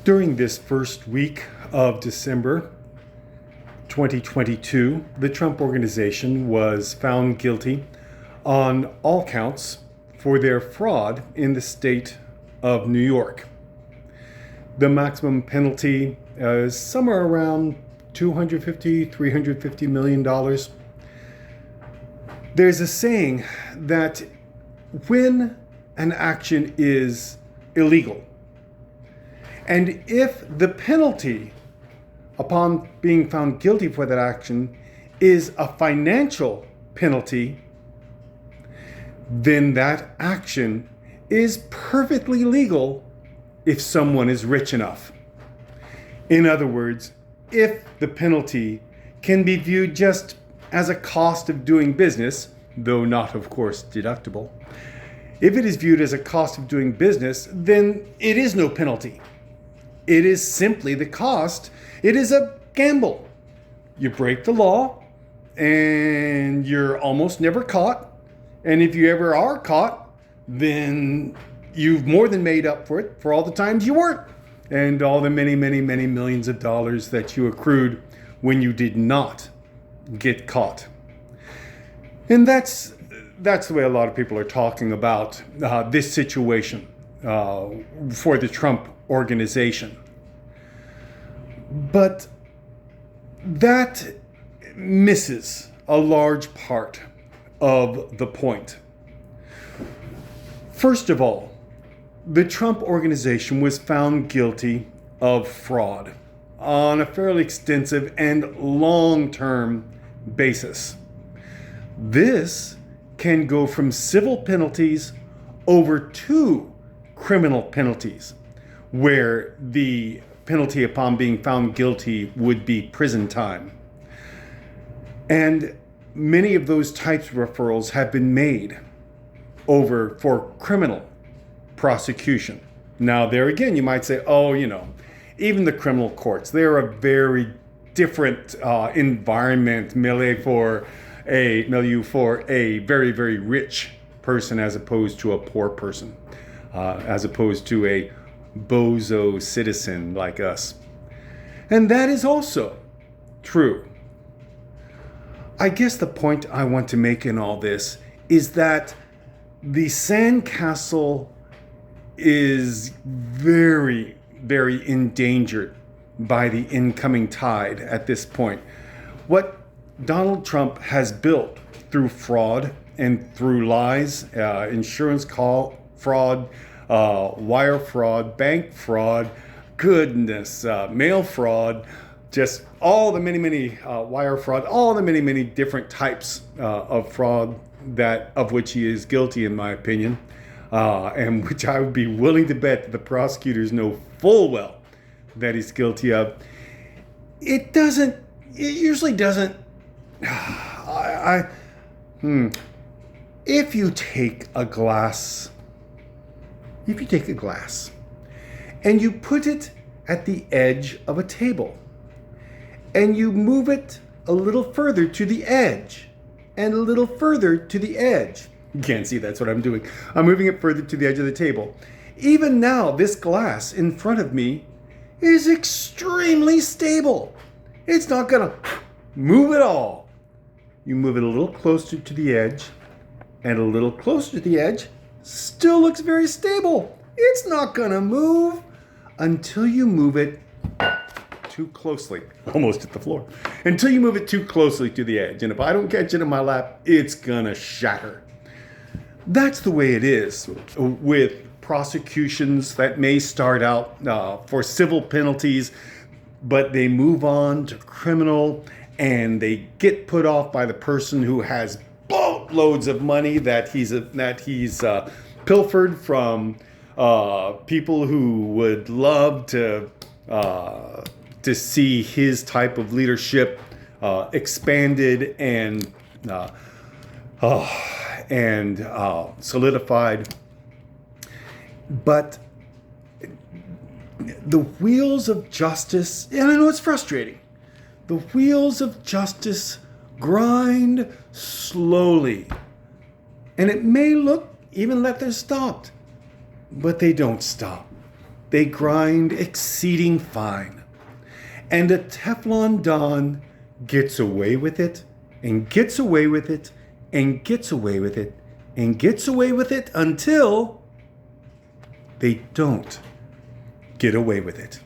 During this first week of December 2022, the Trump Organization was found guilty on all counts for their fraud in the state of New York. The maximum penalty is somewhere around $250–350 million. There's a saying that when an action is illegal, and if the penalty upon being found guilty for that action is a financial penalty, then that action is perfectly legal if someone is rich enough. In other words, if the penalty can be viewed just as a cost of doing business, though not, of course, deductible, if it is viewed as a cost of doing business, then it is no penalty. It is simply the cost. It is a gamble. You break the law and you're almost never caught. And if you ever are caught, then you've more than made up for it for all the times you weren't, and all the many, many, many millions of dollars that you accrued when you did not get caught. And that's the way a lot of people are talking about this situation for the Trump Organization. But that misses a large part of the point. First of all, the Trump Organization was found guilty of fraud on a fairly extensive and long-term basis. This can go from civil penalties over to criminal penalties, where the penalty upon being found guilty would be prison time. And many of those types of referrals have been made over for criminal prosecution. Now, there again, you might say, even the criminal courts, they're a very different environment, milieu for a very, very rich person as opposed to a poor person, as opposed to a bozo citizen like us. And that is also true. I guess the point I want to make in all this is that the sandcastle is very, very endangered by the incoming tide at this point. What Donald Trump has built through fraud and through lies, insurance call fraud, wire fraud, bank fraud, mail fraud, just all the many wire fraud, all the many different types of fraud of which he is guilty, in my opinion, and which I would be willing to bet that the prosecutors know full well that he's guilty of. It usually doesn't. If you take a glass and you put it at the edge of a table, and you move it a little further to the edge and a little further to the edge. You can't see that's what I'm doing. I'm moving it further to the edge of the table. Even now, this glass in front of me is extremely stable. It's not gonna move at all. You move it a little closer to the edge and a little closer to the edge, still looks very stable. It's not gonna move until you move it too closely, almost at the floor, until you move it too closely to the edge. And if I don't catch it in my lap, it's gonna shatter. That's the way it is with prosecutions that may start out for civil penalties, but they move on to criminal, and they get put off by the person who has boatloads of money that he's pilfered from people who would love to see his type of leadership expanded and solidified. But the wheels of justice, and I know it's frustrating, the wheels of justice grind slowly. And it may look even like they're stopped, but they don't stop. they grind exceeding fine. And a Teflon Don gets away with it, and gets away with it, and gets away with it, and gets away with it until they don't get away with it.